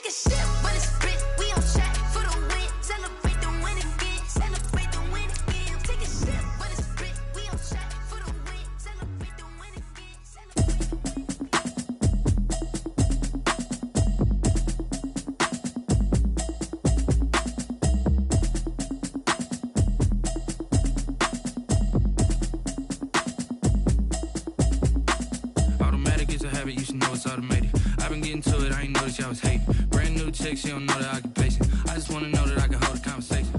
Take a sip when it's spit. We on track for the win. Celebrate the win again. Celebrate the win again. Take a sip when it's spit. We on track for the win. Celebrate the win again. Automatic is a habit, you should know it's automated. I've been getting to it, I ain't noticed y'all was hating. Brand new chick, she don't know the occupation. I just wanna know that I can hold a conversation.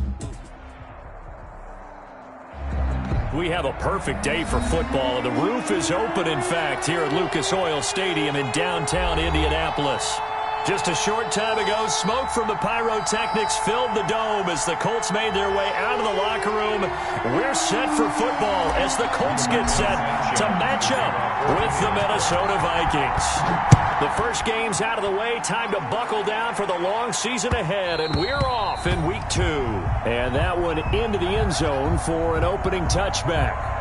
We have a perfect day for football. The roof is open, in fact, here at Lucas Oil Stadium in downtown Indianapolis. Just a short time ago, smoke from the pyrotechnics filled the dome as the Colts made their way out of the locker room. We're set for football as the Colts get set to match up with the Minnesota Vikings. The first game's out of the way. Time to buckle down for the long season ahead, and we're off in week 2. And that one into the end zone for an opening touchback.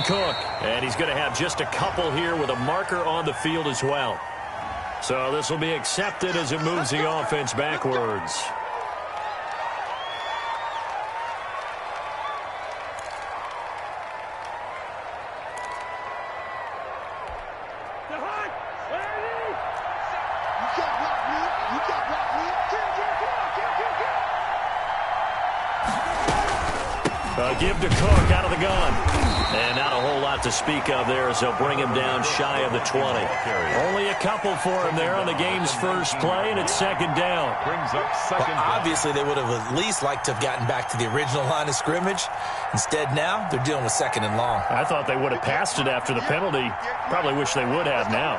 Cook, and he's going to have just a couple here with a marker on the field as well. So this will be accepted as it moves the offense backwards. Give to Cook out of the gun. And not a whole lot to speak of there as they'll bring him down shy of the 20. Only a couple for him there on the game's first play, and it's second down. Obviously, they would have at least liked to have gotten back to the original line of scrimmage. Instead, now they're dealing with second and long. I thought they would have passed it after the penalty. Probably wish they would have now.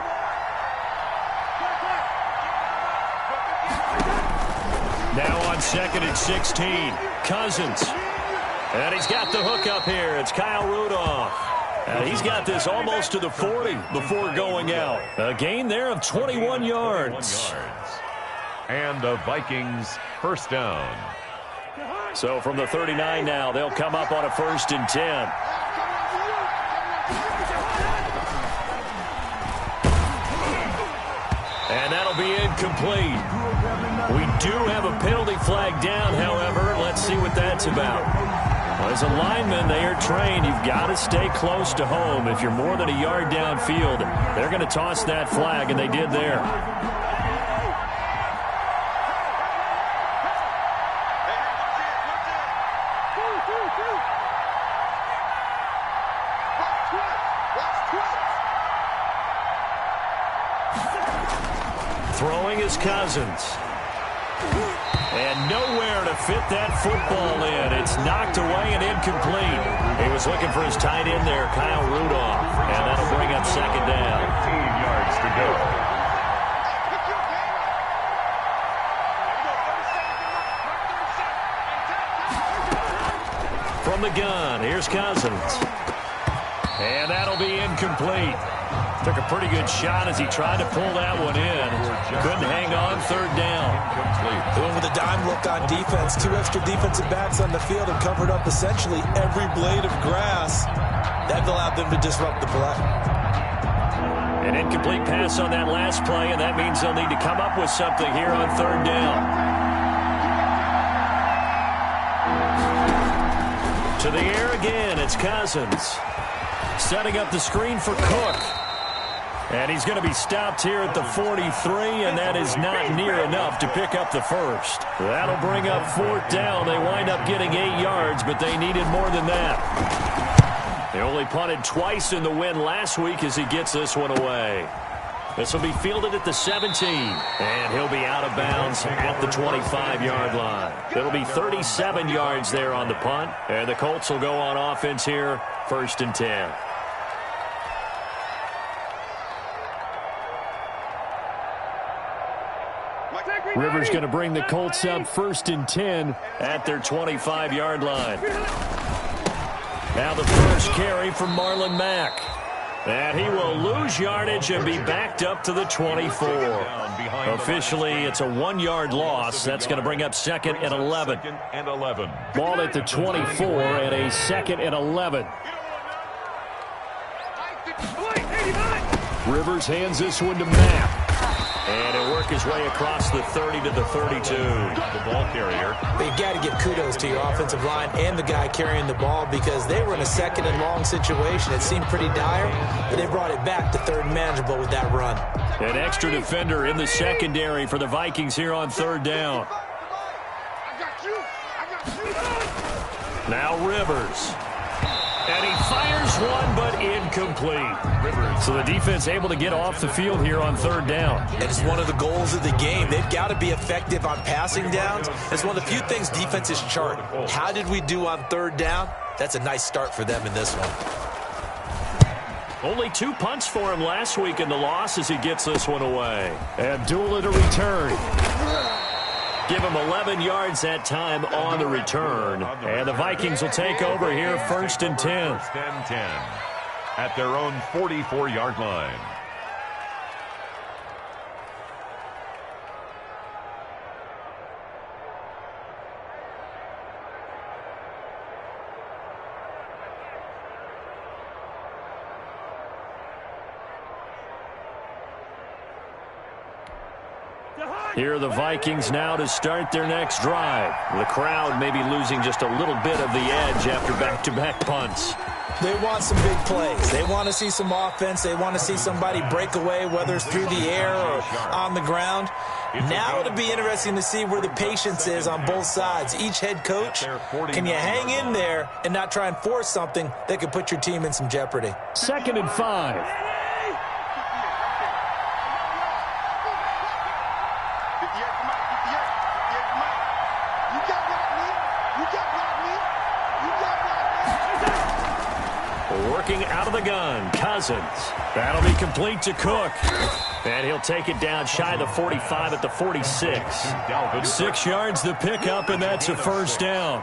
Now on second and 16, Cousins. And he's got the hook up here. It's Kyle Rudolph. He's got this almost to the 40 before going out. A gain there of 21 yards. And the Vikings first down. So from the 39 now, they'll come up on a 1st and 10. And that'll be incomplete. We do have a penalty flag down, however. Let's see what that's about. Well, as a lineman, they are trained. You've got to stay close to home. If you're more than a yard downfield, they're going to toss that flag, and they did there. Throwing is Cousins. And nowhere to fit that football in. It's knocked away and incomplete. He was looking for his tight end there, Kyle Rudolph. And that'll bring up second down. 15 yards to go. From the gun, here's Cousins. And that'll be incomplete. Took a pretty good shot as he tried to pull that one in. Couldn't hang on, third down. Doing with a dime look on defense. 2 extra defensive backs on the field and covered up essentially every blade of grass. That allowed them to disrupt the play. An incomplete pass on that last play, and that means they'll need to come up with something here on third down. To the air again, it's Cousins. Setting up the screen for Cook. And he's going to be stopped here at the 43, and that is not near enough to pick up the first. That'll bring up 4th down. They wind up getting 8 yards, but they needed more than that. They only punted twice in the win last week as he gets this one away. This will be fielded at the 17, and he'll be out of bounds at the 25-yard line. It'll be 37 yards there on the punt, and the Colts will go on offense here, 1st and 10. Rivers going to bring the Colts up 1st and 10 at their 25-yard line. Now the first carry from Marlon Mack. And he will lose yardage and be backed up to the 24. Officially, it's a 1-yard loss. That's going to bring up 2nd and 11. Ball at the 24 and a 2nd and 11. Rivers hands this one to Mapp. And he'll work his way across the 30 to the 32. The ball carrier. But you got to give kudos to your offensive line and the guy carrying the ball because they were in a 2nd and long situation. It seemed pretty dire, but they brought it back to 3rd and manageable with that run. An extra defender in the secondary for the Vikings here on 3rd down. Now Rivers. And he fires one, but incomplete. So the defense able to get off the field here on 3rd down. And it's one of the goals of the game. They've got to be effective on passing downs. It's one of the few things defenses chart. How did we do on 3rd down? That's a nice start for them in this one. Only 2 punts for him last week in the loss as he gets this one away. Abdullah to return. Give him 11 yards that time on the return. And the Vikings will take over here 1st and 10. 1st and 10 at their own 44-yard line. Here are the Vikings now to start their next drive. The crowd may be losing just a little bit of the edge after back-to-back punts. They want some big plays. They want to see some offense. They want to see somebody break away, whether it's through the air or on the ground. Now it'll be interesting to see where the patience is on both sides. Each head coach, can you hang in there and not try and force something that could put your team in some jeopardy? 2nd and 5. Working out of the gun, Cousins. That'll be complete to Cook. And he'll take it down shy of the 45 at the 46. 6 yards the pickup, and that's a 1st down.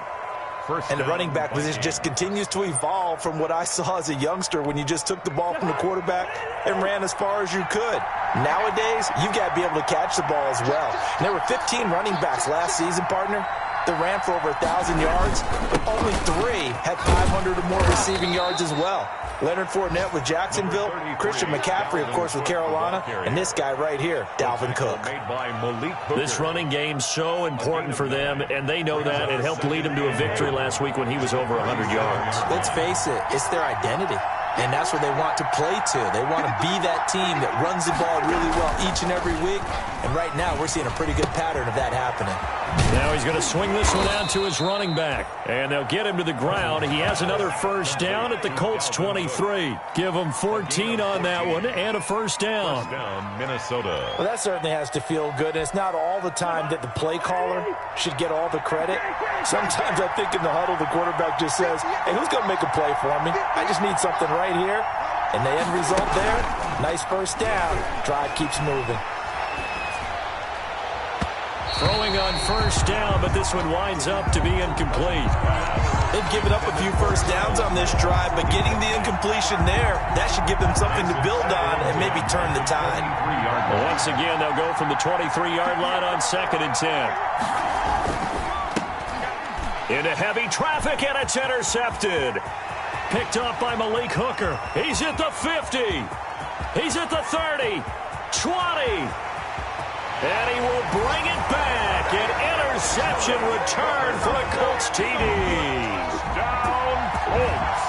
And the running back position just continues to evolve from what I saw as a youngster when you just took the ball from the quarterback and ran as far as you could. Nowadays, you've got to be able to catch the ball as well. And there were 15 running backs last season, partner, that ran for over 1,000 yards, but only 3 had 500 or more receiving yards as well. Leonard Fournette with Jacksonville, Christian McCaffrey, of course, with Carolina, and this guy right here, Dalvin Cook. This running game's so important for them, and they know that. It helped lead them to a victory last week when he was over 100 yards. Let's face it, it's their identity. And that's where they want to play to. They want to be that team that runs the ball really well each and every week. And right now, we're seeing a pretty good pattern of that happening. Now he's going to swing this one out to his running back. And they'll get him to the ground. He has another 1st down at the Colts 23. Give him 14 on that one and a 1st down. 1st down, Minnesota. Well, that certainly has to feel good. And it's not all the time that the play caller should get all the credit. Sometimes I think in the huddle, the quarterback just says, hey, who's going to make a play for me? I just need something right here. And the end result there, nice 1st down. Drive keeps moving. Throwing on 1st down, but this one winds up to be incomplete. They've given up a few 1st downs on this drive, but getting the incompletion there, that should give them something to build on and maybe turn the tide. Once again, they'll go from the 23-yard line on 2nd and 10. Into heavy traffic, and it's intercepted. Picked up by Malik Hooker. He's at the 50. He's at the 30. 20. And he will bring it back. An interception return for the Colts TD. Down Colts.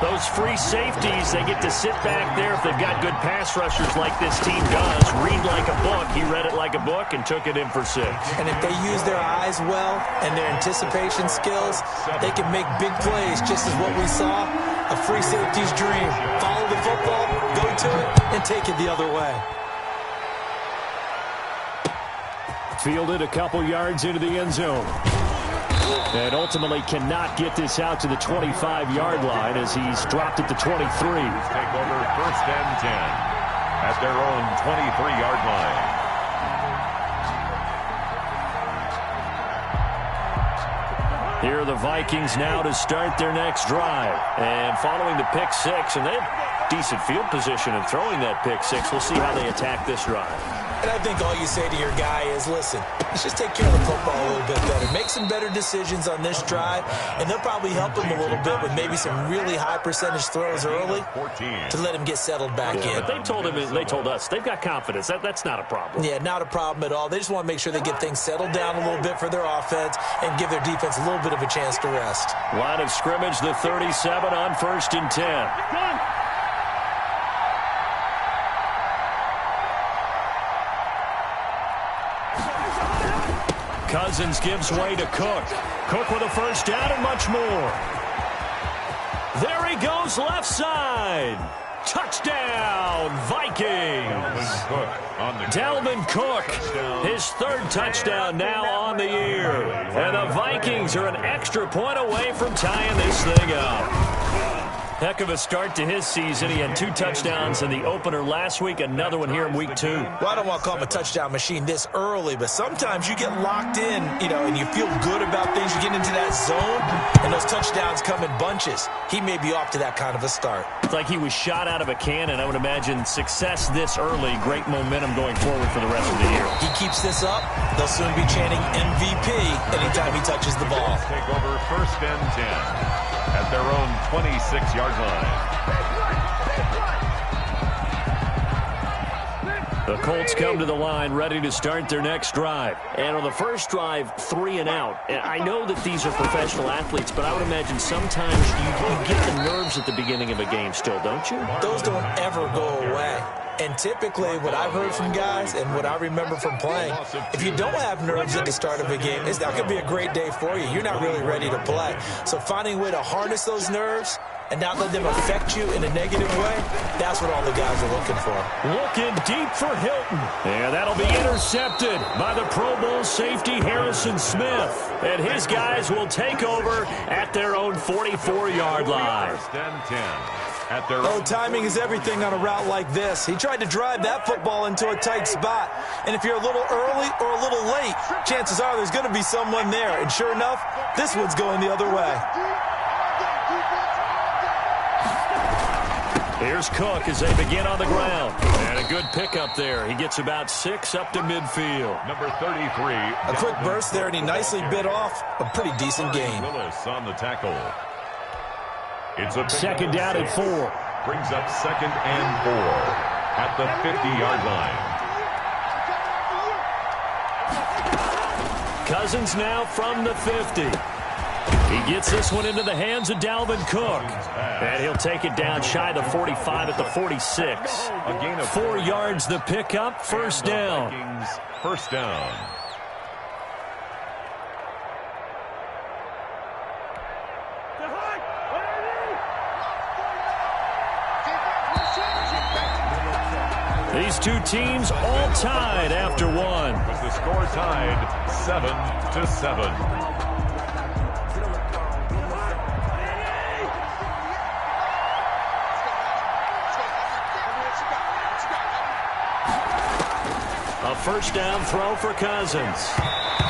Those free safeties, they get to sit back there if they've got good pass rushers like this team does. Read like a book. He read it like a book and took it in for 6. And if they use their eyes well and their anticipation skills, they can make big plays, just as what we saw. A free safety's dream. Follow the football, go to it, and take it the other way. Fielded a couple yards into the end zone. And ultimately cannot get this out to the 25-yard line as he's dropped at the 23. Take over 1st and 10 at their own 23-yard line. Here are the Vikings now to start their next drive. And following the pick 6, and decent field position and throwing that pick six. We'll see how they attack this drive. And I think all you say to your guy is, listen, let's just take care of the football a little bit better. Make some better decisions on this drive, and they'll probably help him a little bit with maybe some really high percentage throws early to let him get settled back in. But they told us they've got confidence. That's not a problem. Yeah, not a problem at all. They just want to make sure they get things settled down a little bit for their offense and give their defense a little bit of a chance to rest. Line of scrimmage, the 37 on 1st and 10. Cousins gives way to Cook. Cook with a first down and much more. There he goes, left side. Touchdown, Vikings. Dalvin Cook, his 3rd touchdown now on the year. And the Vikings are an extra point away from tying this thing up. Heck of a start to his season. He had 2 touchdowns in the opener last week, another one here in week 2. Well, I don't want to call him a touchdown machine this early, but sometimes you get locked in, and you feel good about things. You get into that zone, and those touchdowns come in bunches. He may be off to that kind of a start. It's like he was shot out of a cannon. I would imagine success this early, great momentum going forward for the rest of the year. He keeps this up, they'll soon be chanting MVP anytime he touches the ball. Take over 1st and 10 at their own 26-yard line. The Colts come to the line ready to start their next drive. And on the first drive, 3 and out. And I know that these are professional athletes, but I would imagine sometimes you get the nerves at the beginning of a game still, don't you? Those don't ever go away. And typically what I've heard from guys and what I remember from playing, if you don't have nerves at the start of a game, it's not going to be a great day for you. You're not really ready to play. So finding a way to harness those nerves and not let them affect you in a negative way, that's what all the guys are looking for. Looking deep for Hilton. And that'll be intercepted by the Pro Bowl safety Harrison Smith. And his guys will take over at their own 44-yard line. 1st and 10. Timing is everything on a route like this. He tried to drive that football into a tight spot. And if you're a little early or a little late, chances are there's going to be someone there. And sure enough, this one's going the other way. Here's Cook as they begin on the ground. And a good pickup there. He gets about 6 up to midfield. Number 33. A quick burst there, and he nicely bit off a pretty decent gain. Willis on the tackle. It's a 2nd down and 4. Brings up 2nd and 4 at the 50-yard line. Cousins now from the 50. He gets this one into the hands of Dalvin Cook. And he'll take it down shy of the 45 at the 46. A gain of 4 yards the pickup, 1st down. Vikings, 1st down. These two teams all tied after one. With the score tied 7-7. A 1st down throw for Cousins.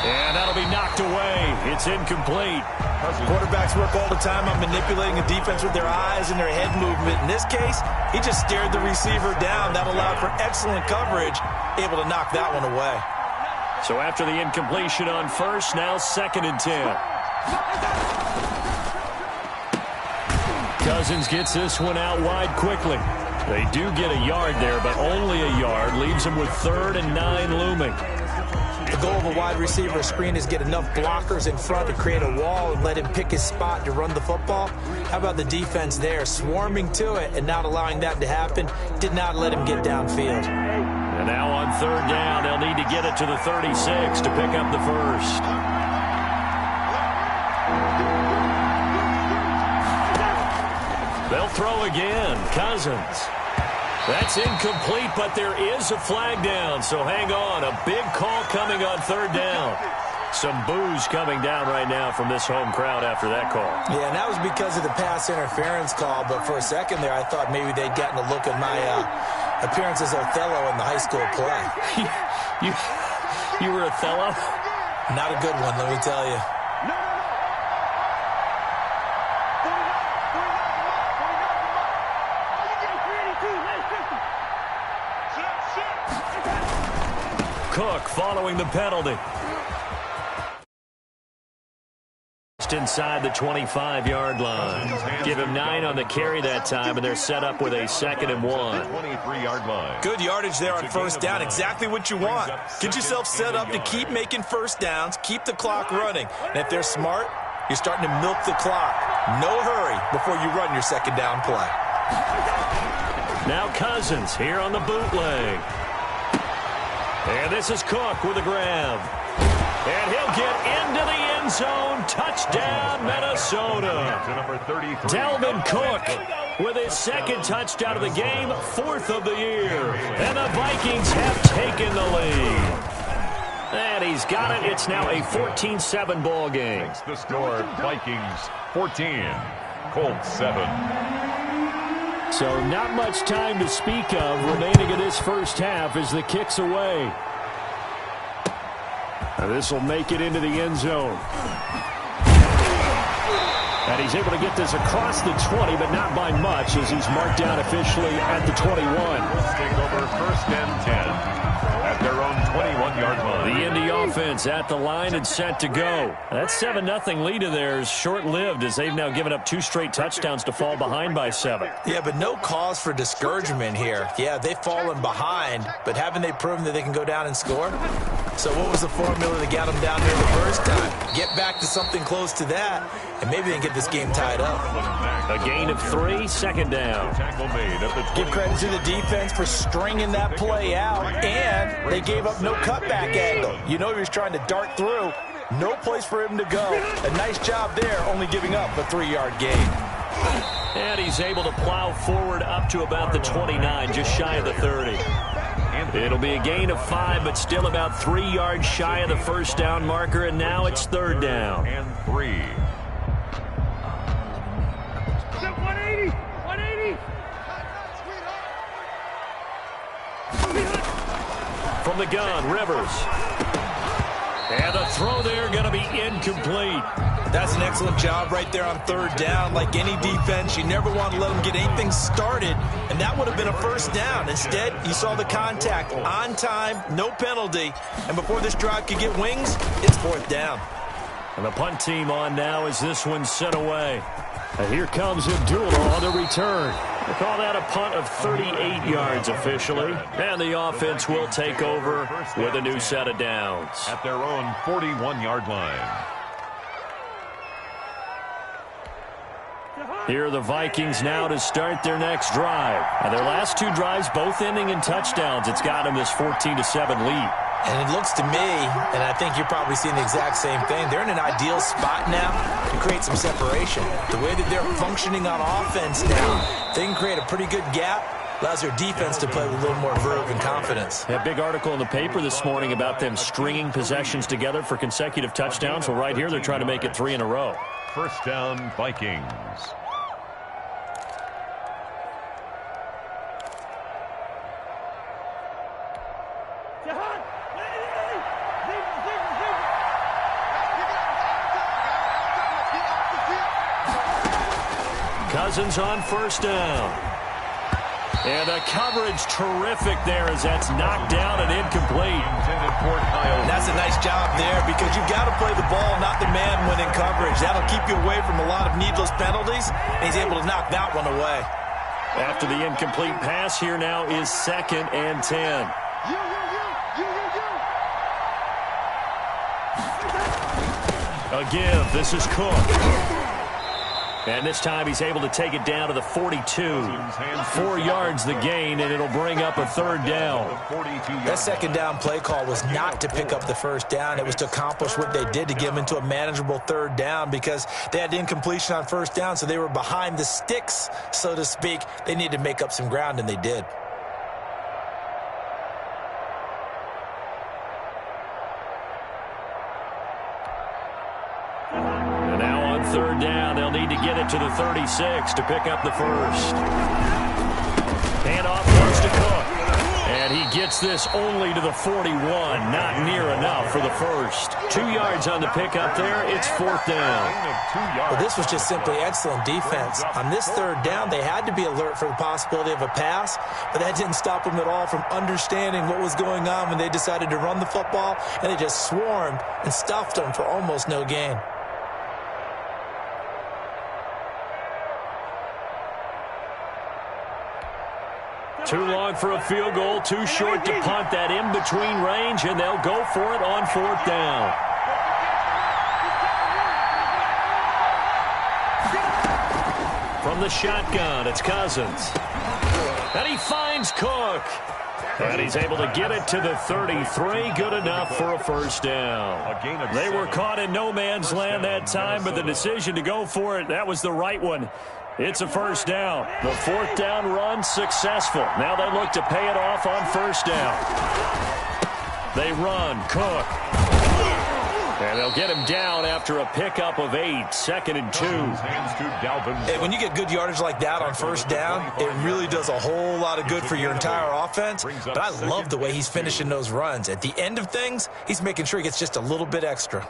And that'll be knocked away. It's incomplete. Quarterbacks work all the time on manipulating a defense with their eyes and their head movement. In this case, he just stared the receiver down. That allowed for excellent coverage, able to knock that one away. So after the incompletion on 1st, now 2nd and 10. Cousins gets this one out wide quickly. They do get a yard there, but only a yard. Leaves them with 3rd and 9 looming. The goal of a wide receiver screen is get enough blockers in front to create a wall and let him pick his spot to run the football. How about the defense there, swarming to it and not allowing that to happen? Did not let him get downfield. And now on 3rd down, they'll need to get it to the 36 to pick up the 1st. They'll throw again. Cousins. That's incomplete, but there is a flag down, so hang on. A big call coming on 3rd down. Some boos coming down right now from this home crowd after that call. Yeah, and that was because of the pass interference call, but for a second there, I thought maybe they'd gotten a look at my appearance as Othello in the high school play. You were Othello? Not a good one, let me tell you. Cook following the penalty. Inside the 25-yard line. Give him 9 on the carry that time, and they're set up with a 2nd and 1. 23-yard line. Good yardage there on first down. Exactly what you want. Get yourself set up to keep making first downs, keep the clock running. And if they're smart, you're starting to milk the clock. No hurry before you run your second down play. Now Cousins here on the bootleg. And this is Cook with a grab. And he'll get into the end zone. Touchdown, Minnesota. To number 33. Dalvin Cook with his 2nd touchdown of the game, 4th of the year. And the Vikings have taken the lead. And he's got it. It's now a 14-7 ball game. Makes the score Vikings 14, Colts 7. So not much time to speak of remaining in this first half as the kick's away. Now this will make it into the end zone. And he's able to get this across the 20, but not by much as he's marked down officially at the 21. Let's take over 1st and 10 at their own 21-yard line. The Indy offense at the line and set to go. That 7-0 lead of theirs short-lived as they've now given up 2 straight touchdowns to fall behind by 7. Yeah, but no cause for discouragement here. Yeah, they've fallen behind, but haven't they proven that they can go down and score? So what was the formula that got them down here the first time? Get back to something close to that, and maybe they can get this game tied up. A gain of 3, 2nd down. Tackle made at the Give credit to the defense for stringing that play out, and they gave up no cutback angle. You know he was trying to dart through. No place for him to go. A nice job there, only giving up a 3-yard gain. And he's able to plow forward up to about the 29, just shy of the 30. It'll be a gain of 5, but still about 3 yards shy of the first down marker, and now it's 3rd down. and 3. 180! 180! From the gun, Rivers. And the throw there going to be incomplete. That's an excellent job right there on 3rd down. Like any defense, you never want to let them get anything started, and that would have been a first down. Instead, you saw the contact on time, no penalty, and before this drive could get wings, it's 4th down. And the punt team on now as this one's sent away. And here comes Abdullah on the return. They call that a punt of 38 yards officially. And the offense will take over with a new set of downs. At their own 41-yard line. Here are the Vikings now to start their next drive. And their last 2 drives both ending in touchdowns. It's got them this 14-7 lead. And it looks to me, and I think you're probably seeing the exact same thing, they're in an ideal spot now to create some separation. The way that they're functioning on offense now, they can create a pretty good gap. Allows their defense to play with a little more verve and confidence. A big article in the paper this morning about them stringing possessions together for consecutive touchdowns. Well, right here, they're trying to make it 3 in a row. First down, Vikings. Cousins on first down. And the coverage terrific there as that's knocked down and incomplete. And that's a nice job there because you've got to play the ball, not the man when in coverage. That'll keep you away from a lot of needless penalties, and he's able to knock that one away. After the incomplete pass, here now is 2nd and 10. A give. This is Cook. And this time he's able to take it down to the 42. 4 yards the gain, and it'll bring up a 3rd down. That 2nd down play call was not to pick up the first down. It was to accomplish what they did to get them into a manageable 3rd down because they had incompletion on first down, so they were behind the sticks, so to speak. They needed to make up some ground, and they did. Third down, they'll need to get it to the 36 to pick up the first. Handoff goes to Cook. And He gets this only to the 41. Not near enough for the first. 2 yards on the pickup there. It's 4th down. Well, this was just simply excellent defense. On this 3rd down, they had to be alert for the possibility of a pass, but that didn't stop them at all from understanding what was going on when they decided to run the football, and they just swarmed and stuffed them for almost no gain. Too long for a field goal, too short to punt. That in-between range, and they'll go for it on 4th down. From the shotgun, it's Cousins. And he finds Cook. And he's able to get it to the 33. Good enough for a 1st down. They were caught in no man's land that time, but the decision to go for it, that was the right one. It's a 1st down. The 4th down run successful. Now they look to pay it off on 1st down. They run. Cook. And they'll get him down after a pickup of 8. 2nd and 2. Hey, when you get good yardage like that on 1st down, it really does a whole lot of good for your entire offense. But I love the way he's finishing those runs. At the end of things, he's making sure he gets just a little bit extra.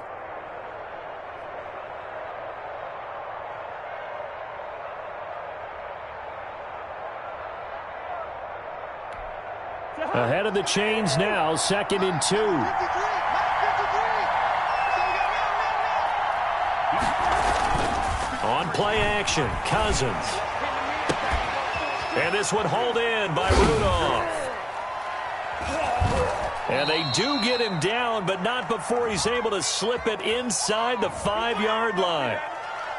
Ahead of the chains now, 2nd and 2. On play action, Cousins. And this one hauled in by Rudolph. And they do get him down, but not before he's able to slip it inside the 5-yard line.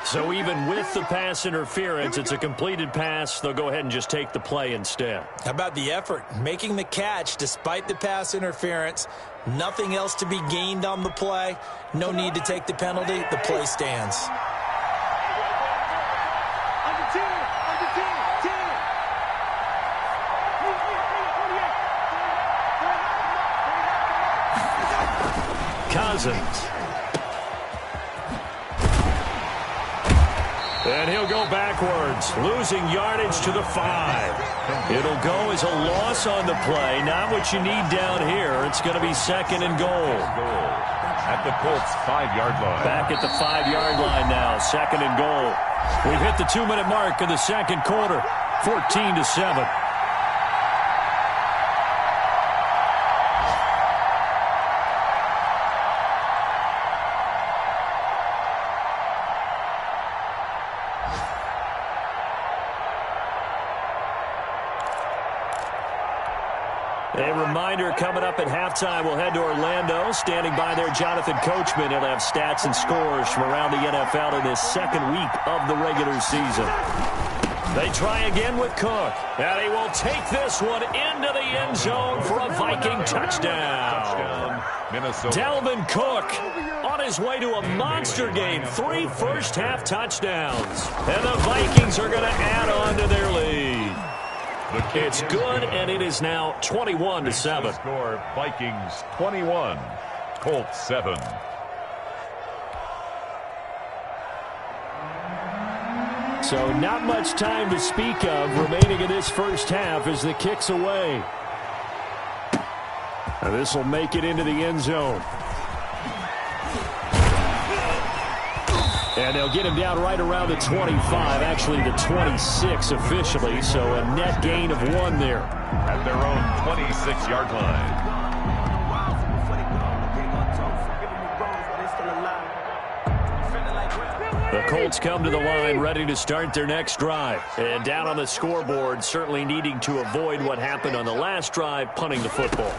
So even with the pass interference, it's a completed pass. They'll go ahead and just take the play instead. How about the effort? Making the catch despite the pass interference. Nothing else to be gained on the play. No need to take the penalty. The play stands. Cousins. And he'll go backwards, losing yardage to the 5. It'll go as a loss on the play. Not what you need down here. It's going to be 2nd and goal. At the Colts 5-yard line. Back at the 5-yard line now, 2nd and goal. We've hit the 2-minute mark of the 2nd quarter, 14-7. A reminder coming up at halftime, we'll head to Orlando. Standing by there, Jonathan Coachman. He'll have stats and scores from around the NFL in this 2nd week of the regular season. They try again with Cook. And he will take this one into the end zone for a Viking touchdown. Dalvin Cook on his way to a monster game. 3 first-half touchdowns. And the Vikings are going to add on to their lead. It's good, and it is now 21-7. Score Vikings 21, Colts 7. So not much time to speak of remaining in this first half as the kick's away. And this will make it into the end zone. And they'll get him down right around the 25, actually the 26 officially, so a net gain of 1 there. At their own 26-yard line. The Colts come to the line ready to start their next drive. And down on the scoreboard, certainly needing to avoid what happened on the last drive, punting the football.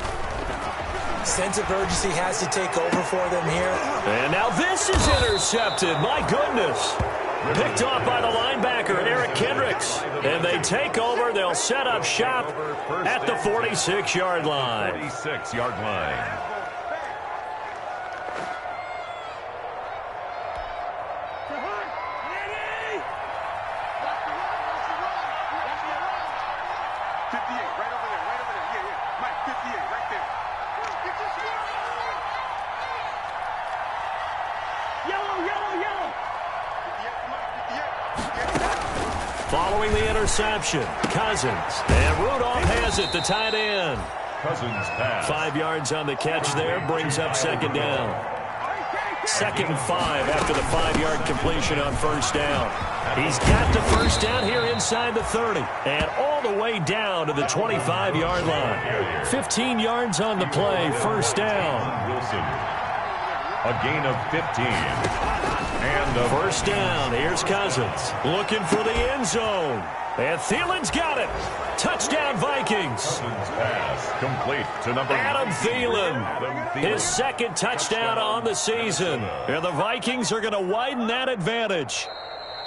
Sense of urgency has to take over for them here. And now this is intercepted. My goodness. Picked off by the linebacker, Eric Kendricks. And they take over. They'll set up shop at the 46-yard line. 46-yard line. Following the interception, Cousins. And Rudolph has it, the tight end. Cousins pass. 5 yards on the catch there, brings up second down. 2nd and 5 after the 5-yard completion on first down. He's got the first down here inside the 30 and all the way down to the 25-yard line. 15 yards on the play, first down. Wilson. A gain of 15. And a First down. Here's Cousins looking for the end zone. And Thielen's got it. Touchdown, Vikings. Cousins pass complete to number Adam Thielen. His second touchdown on the season. And the Vikings are going to widen that advantage.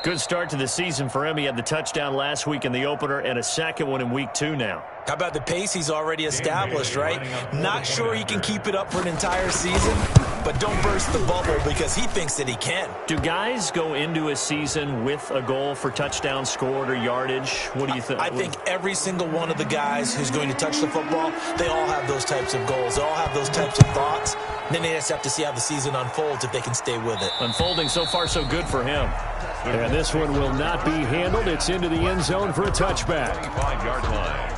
Good start to the season for him. He had the touchdown last week in the opener and a second one in week 2 now. How about the pace he's already established, right? Not sure he can keep it up for an entire season, but don't burst the bubble because he thinks that he can. Do guys go into a season with a goal for touchdown scored or yardage? What do you think? I think every single one of the guys who's going to touch the football, they all have those types of goals. They all have those types of thoughts. Then they just have to see how the season unfolds if they can stay with it. Unfolding so far so good for him. And this one will not be handled. It's into the end zone for a touchback. 5-yard line.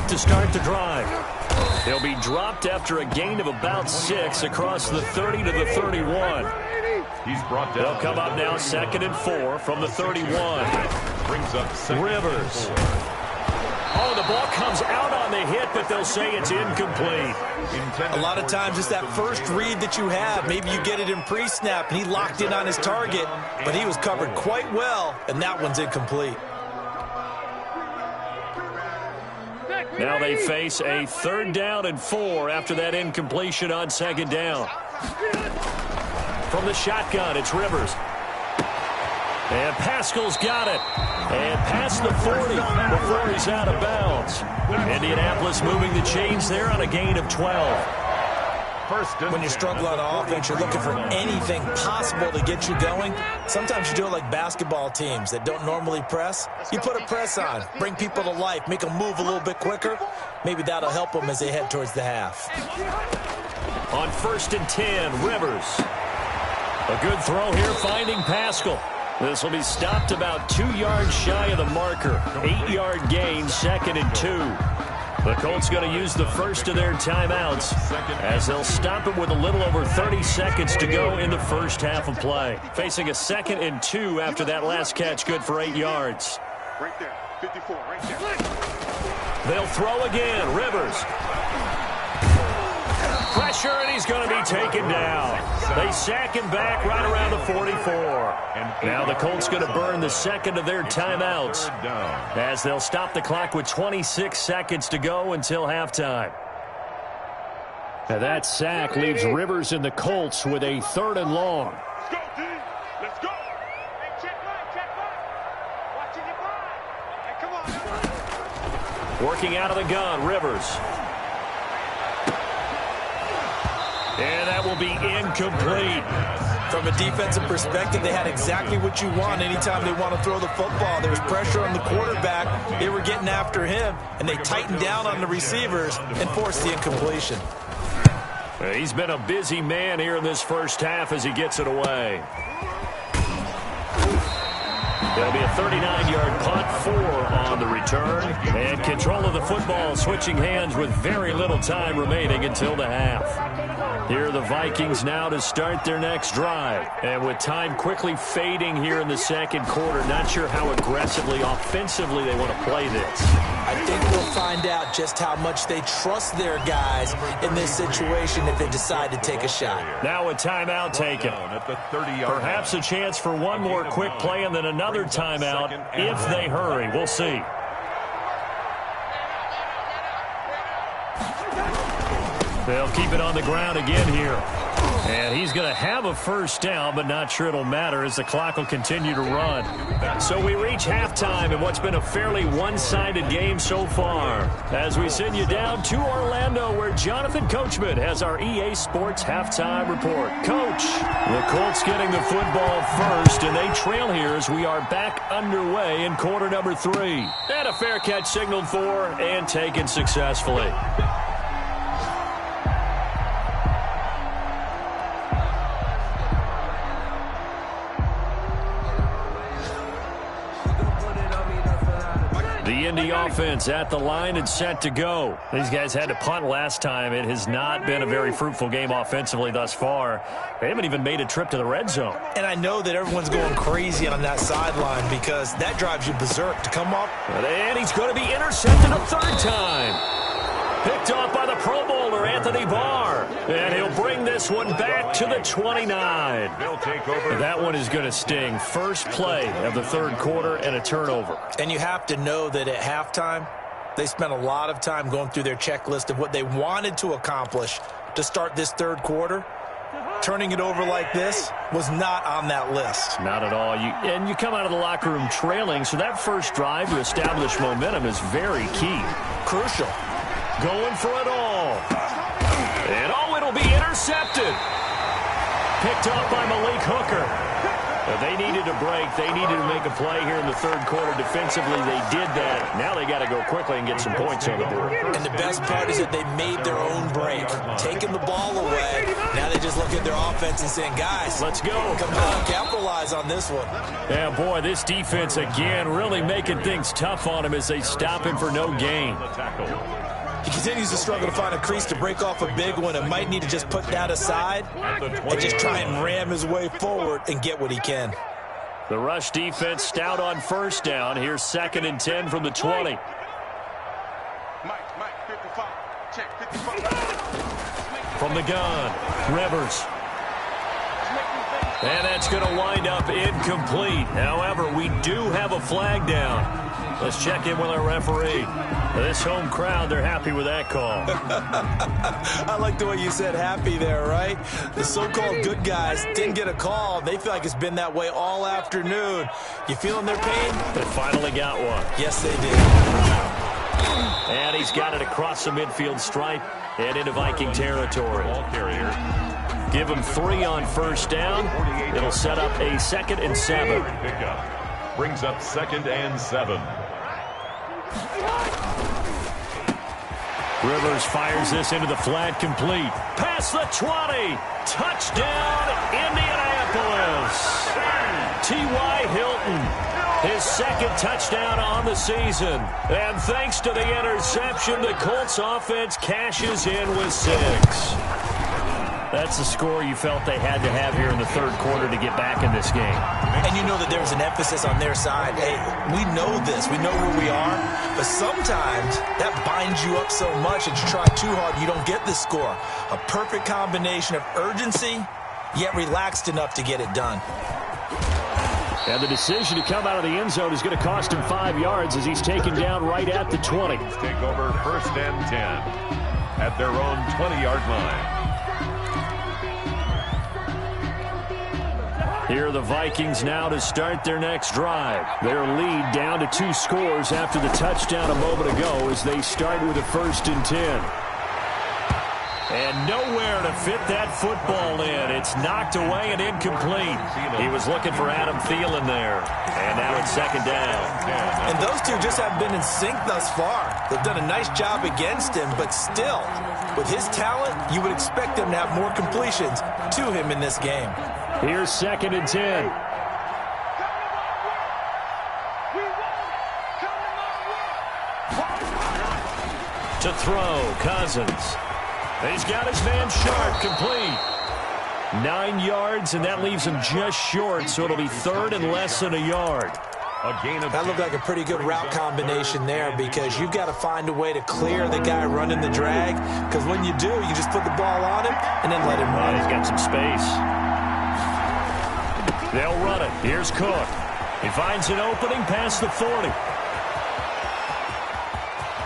To start the drive. He'll be dropped after a gain of about 6 across the 30 to the 31. He's brought down. They'll come up now 2nd and 4 from the 31. Brings up Rivers. Oh, the ball comes out on the hit, but they'll say it's incomplete. A lot of times it's that first read that you have. Maybe you get it in pre-snap, and he locked in on his target, but he was covered quite well, and that one's incomplete. Now they face a 3rd down and 4 after that incompletion on 2nd down. From the shotgun, it's Rivers. And Pascal's got it. And past the 40 before he's out of bounds. Indianapolis moving the chains there on a gain of 12. When you struggle on offense, you're looking for anything possible to get you going. Sometimes you do it like basketball teams that don't normally press. You put a press on, bring people to life, make them move a little bit quicker. Maybe that'll help them as they head towards the half. On 1st and 10, Rivers. A good throw here, finding Pascal. This will be stopped about 2 yards shy of the marker. 8-yard gain, 2nd and 2. The Colts going to use the first of their timeouts as they'll stop it with a little over 30 seconds to go in the first half of play. Facing a 2nd and 2 after that last catch, good for 8 yards. Right there, 54, right there. They'll throw again, Rivers. Pressure, and he's going to be taken down. They sack him back right around the 44. Now the Colts going to burn the 2nd of their timeouts as they'll stop the clock with 26 seconds to go until halftime. And that sack leaves Rivers and the Colts with a 3rd and long. Let's go, D. Let's go. Hey, check line. Watching your line. Hey, come on. Working out of the gun, Rivers. And that will be incomplete. From a defensive perspective, they had exactly what you want anytime they want to throw the football. There was pressure on the quarterback. They were getting after him, and they tightened down on the receivers and forced the incompletion. He's been a busy man here in this first half as he gets it away. There'll be a 39-yard punt, 4 on the return. And control of the football switching hands with very little time remaining until the half. Here are the Vikings now to start their next drive. And with time quickly fading here in the 2nd quarter, not sure how aggressively, offensively they want to play this. I think we'll find out just how much they trust their guys in this situation if they decide to take a shot. Now a timeout taken. Perhaps a chance for one more quick play and then another timeout if they hurry. We'll see. They'll keep it on the ground again here. And he's going to have a first down, but not sure it'll matter as the clock will continue to run. So we reach halftime in what's been a fairly one-sided game so far. As we send you down to Orlando, where Jonathan Coachman has our EA Sports halftime report. Coach, the Colts getting the football first, and they trail here as we are back underway in quarter number 3. And a fair catch signaled for and taken successfully. The Indy offense at the line and set to go. These guys had to punt last time. It has not been a very fruitful game offensively thus far. They haven't even made a trip to the red zone. And I know that everyone's going crazy on that sideline because that drives you berserk to come up. And he's going to be intercepted a third time. Picked off by the Pro Bowler, Anthony Barr. And he'll bring this one back to the 29. They'll take over. That one is going to sting. First play of the third quarter and a turnover. And you have to know that at halftime, they spent a lot of time going through their checklist of what they wanted to accomplish to start this third quarter. Turning it over like this was not on that list. Not at all. And you come out of the locker room trailing, so that first drive to establish momentum is very key. Crucial. Going for it all. And it'll be intercepted. Picked up by Malik Hooker. They needed a break. They needed to make a play here in the third quarter. Defensively, they did that. Now they got to go quickly and get some points on the board. And the best part is that they made their own break. Taking the ball away. Now they just look at their offense and saying, guys, let's go. Come on, capitalize on this one. Yeah, boy, this defense again really making things tough on him as they stop him for no gain. He continues to struggle to find a crease to break off a big one and might need to just put that aside and just try and ram his way forward and get what he can. The rush defense stout on first down. Here's 2nd and 10 from the 20. Mike, 55. Check, 55. From the gun, Rivers. And that's going to wind up incomplete. However, we do have a flag down. Let's check in with our referee. This home crowd, they're happy with that call. I like the way you said happy there, right? The so-called good guys didn't get a call. They feel like it's been that way all afternoon. You feeling their pain? They finally got one. Yes, they did. And he's got it across the midfield stripe and into Viking territory. Ball carrier. Give him 3 on first down. It'll set up a 2nd and 7. Pickup. Brings up 2nd and 7. Rivers fires this into the flat, complete. Past the 20. Touchdown, Indianapolis. T.Y. Hilton, his 2nd touchdown on the season. And thanks to the interception, the Colts offense cashes in with 6. That's the score you felt they had to have here in the third quarter to get back in this game. And you know that there's an emphasis on their side. Hey, we know this. We know where we are. But sometimes that binds you up so much that you try too hard, you don't get the score. A perfect combination of urgency, yet relaxed enough to get it done. And the decision to come out of the end zone is going to cost him 5 yards as he's taken down right at the 20. Take over 1st and 10 at their own 20-yard line. Here are the Vikings now to start their next drive. Their lead down to 2 scores after the touchdown a moment ago as they start with a 1st and 10. And nowhere to fit that football in. It's knocked away and incomplete. He was looking for Adam Thielen there. And now it's 2nd down. And those two just haven't been in sync thus far. They've done a nice job against him, but still, with his talent, you would expect them to have more completions to him in this game. Here's 2nd and 10. To throw, Cousins. He's got his man Sharp, complete. 9 yards, and that leaves him just short, so it'll be 3rd and less than a yard. That looked like a pretty good route combination there because you've got to find a way to clear the guy running the drag because when you do, you just put the ball on him and then let him run. He's got some space. They'll run it. Here's Cook. He finds an opening past the 40.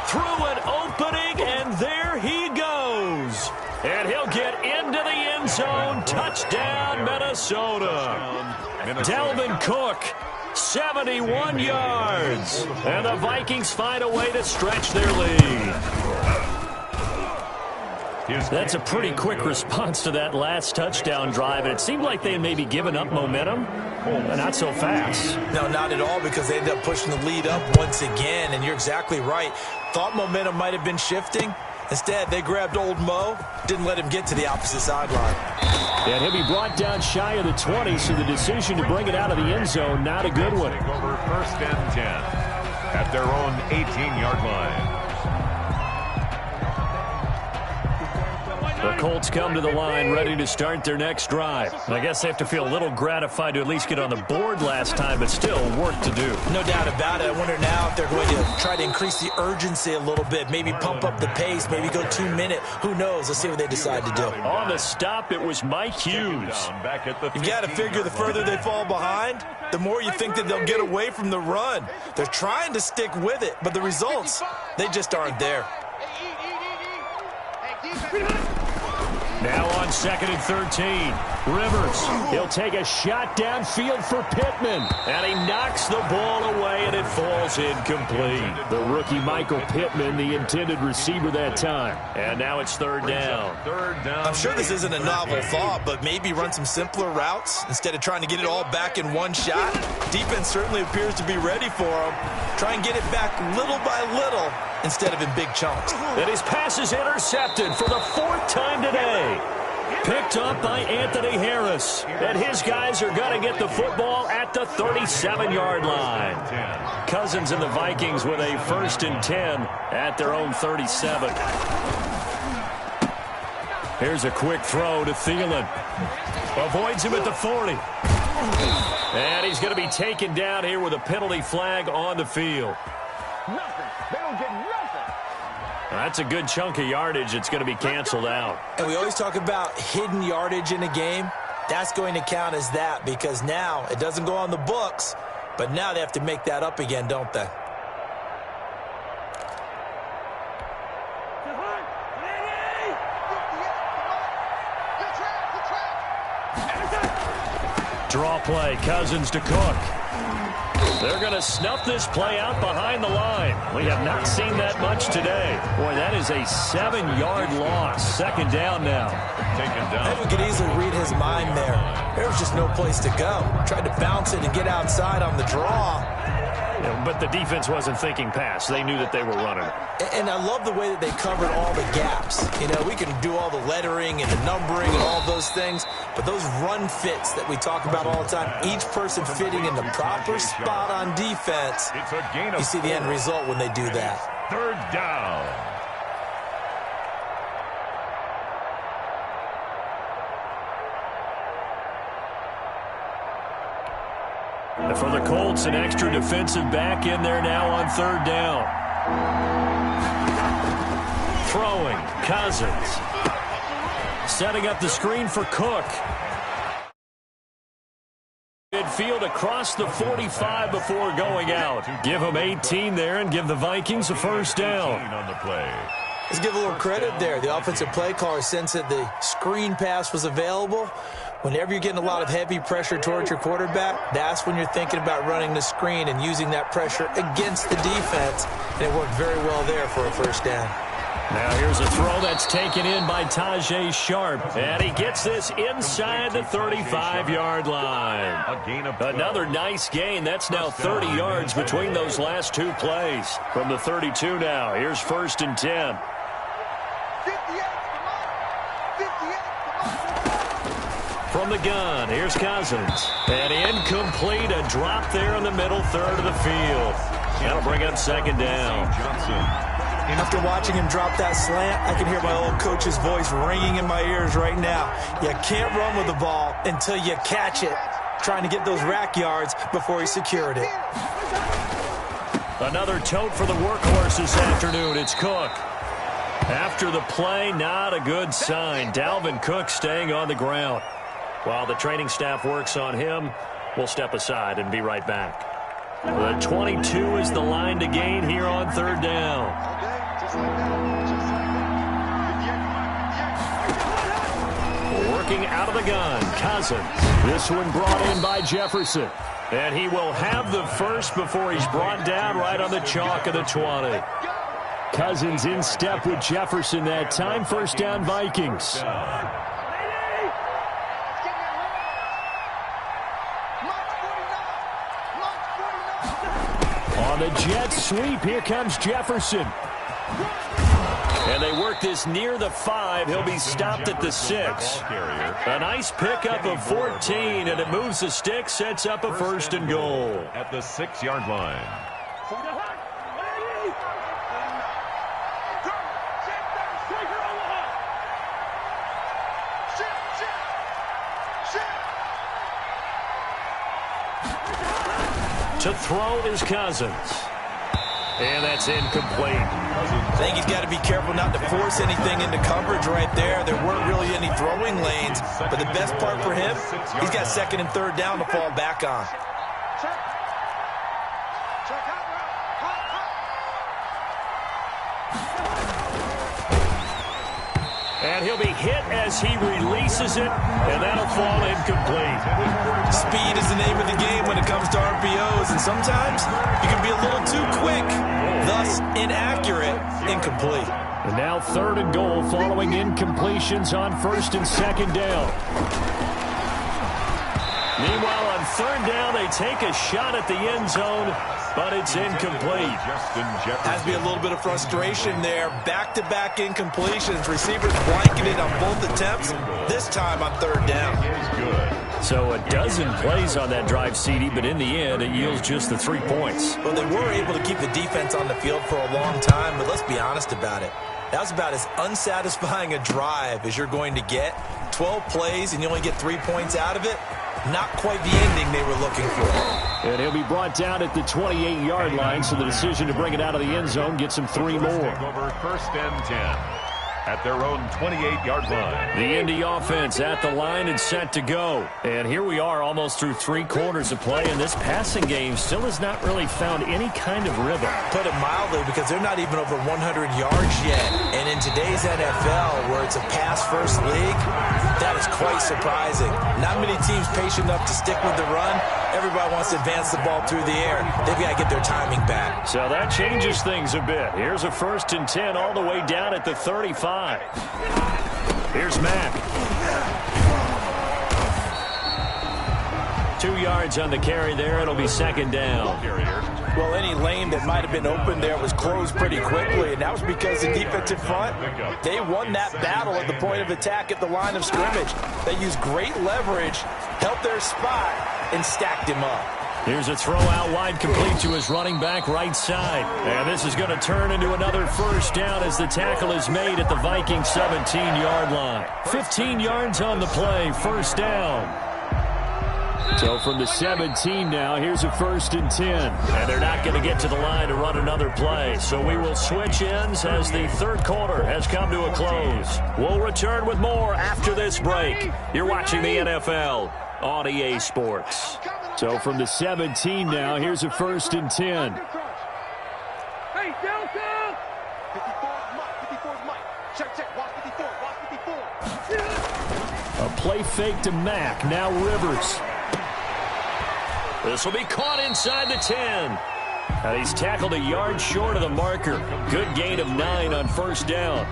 Through an opening, and there he goes. And he'll get into the end zone Touchdown, Minnesota. Dalvin Cook, 71 yards. And the Vikings find a way to stretch their lead. That's a pretty quick response to that last touchdown drive. And it seemed like they had maybe given up momentum. Not so fast. No, not at all, because they ended up pushing the lead up once again. And you're exactly right. Thought momentum might have been shifting. Instead, they grabbed old Mo, didn't let him get to the opposite sideline. And he'll be brought down shy of the 20, so the decision to bring it out of the end zone, not a good one. Over 1st and 10 at their own 18-yard line. The Colts come to the line ready to start their next drive. And I guess they have to feel a little gratified to at least get on the board last time, but still work to do. No doubt about it. I wonder now if they're going to try to increase the urgency a little bit, maybe pump up the pace, maybe go 2-minute. Who knows? Let's see what they decide to do. On the stop, it was Mike Hughes. You've got to figure the further they fall behind, the more you think that they'll get away from the run. They're trying to stick with it, but the results, they just aren't there. Now on 2nd and 13, Rivers. He'll take a shot downfield for Pittman. And he knocks the ball away, and it falls incomplete. The rookie Michael Pittman, the intended receiver that time. And now it's 3rd down. I'm sure this isn't a novel thought, but maybe run some simpler routes instead of trying to get it all back in one shot. Defense certainly appears to be ready for him. Try and get it back little by little instead of in big chunks. And his pass is intercepted for the 4th time today. Picked up by Anthony Harris. And his guys are going to get the football at the 37-yard line. Cousins and the Vikings with a 1st and 10 at their own 37. Here's a quick throw to Thielen. Avoids him at the 40. And he's going to be taken down here with a penalty flag on the field. Nothing. They don't get nothing. That's a good chunk of yardage. It's going to be canceled out. And we always talk about hidden yardage in a game. That's going to count as that, because now it doesn't go on the books, but now they have to make that up again, don't they? Draw play, Cousins to Cook. They're going to snuff this play out behind the line. We have not seen that much today. Boy, that is a 7-yard loss. 2nd down now. Taken down. Edwin could easily read his mind there. There was just no place to go. Tried to bounce it and get outside on the draw. Yeah, but the defense wasn't thinking pass. They knew that they were running. And I love the way that they covered all the gaps. You know, we can do all the lettering and the numbering and all those things, but those run fits that we talk about all the time, each person fitting in the proper spot on defense, you see the end result when they do that. 3rd down. And for the Colts, an extra defensive back in there now on 3rd down. Throwing, Cousins. Setting up the screen for Cook. Midfield across the 45 before going out. Give him 18 there and give the Vikings a 1st down. On the play. Let's give a little credit there. The offensive play caller sensed that the screen pass was available. Whenever you're getting a lot of heavy pressure towards your quarterback, that's when you're thinking about running the screen and using that pressure against the defense. And it worked very well there for a 1st down. Now here's a throw that's taken in by Tajay Sharp. And he gets this inside the 35-yard line. Another nice gain. That's now 30 yards between those last 2 plays. From the 32 now, here's 1st and 10. From the gun, here's Cousins. And incomplete, a drop there in the middle 3rd of the field. That'll bring up 2nd down. After watching him drop that slant, I can hear my old coach's voice ringing in my ears right now. You can't run with the ball until you catch it. Trying to get those rack yards before he secured it. Another tote for the workhorse this afternoon. It's Cook. After the play, not a good sign. Dalvin Cook staying on the ground. While the training staff works on him, we'll step aside and be right back. The 22 is the line to gain here on 3rd down. working out of the gun. Cousins. This one brought in by Jefferson. And he will have the first before he's brought down right on the chalk of the 20. Cousins in step with Jefferson that time. First down, Vikings. On the jet sweep, here comes Jefferson. And they work this near the 5. He'll be stopped at the 6. A nice pickup of 14, and it moves the stick, sets up a first and goal. At the 6-yard line. To throw is Cousins. And that's incomplete. I think he's got to be careful not to force anything into coverage right there. There weren't really any throwing lanes, but the best part for him, he's got second and third down to fall back on. And he'll be hit as he releases it, and that'll fall incomplete. Speed is the name of the game when it comes to RPOs, and sometimes you can be a little too quick, thus inaccurate, incomplete. And now third and goal following incompletions on first and second down. Meanwhile, on third down, they take a shot at the end zone, but it's incomplete. Has to be a little bit of frustration there. Back-to-back incompletions. Receivers blanketed on both attempts, this time on third down. So a dozen plays on that drive, CD, but in the end, it yields just the 3 points. Well, they were able to keep the defense on the field for a long time, but let's be honest about it. That was about as unsatisfying a drive as you're going to get. 12 plays and you only get 3 points out of it. Not quite the ending they were looking for. And he'll be brought down at the 28-yard line, so the decision to bring it out of the end zone gets him 3 more. Over first and 10 at their own 28-yard line. The Indy offense at the line and set to go. And here we are almost through 3 quarters of play, and this passing game still has not really found any kind of rhythm. Put it mildly, because they're not even over 100 yards yet. And in today's NFL, where it's a pass-first league, that is quite surprising. Not many teams patient enough to stick with the run. Everybody wants to advance the ball through the air. They've got to get their timing back. So that changes things a bit. Here's a first and 10 all the way down at the 35. Here's Mack. 2 yards on the carry there. It'll be second down. Well, any lane that might have been open there was closed pretty quickly, and that was because the defensive front, they won that battle at the point of attack at the line of scrimmage. They used great leverage, helped their spot, and stacked him up. Here's a throw out wide, complete to his running back right side. And this is going to turn into another first down as the tackle is made at the Vikings 17-yard line. 15 yards on the play, first down. So from the 17 now, here's a first and 10. And they're not going to get to the line to run another play. So we will switch ends as the third quarter has come to a close. We'll return with more after this break. You're watching the NFL on EA Sports. So from the 17 now, here's a first and 10. Hey, Delta! 54 is Mike. Check. Watch 54. Watch 54. A play fake to Mack. Now Rivers. This will be caught inside the 10. And he's tackled a yard short of the marker. Good gain of 9 on first down.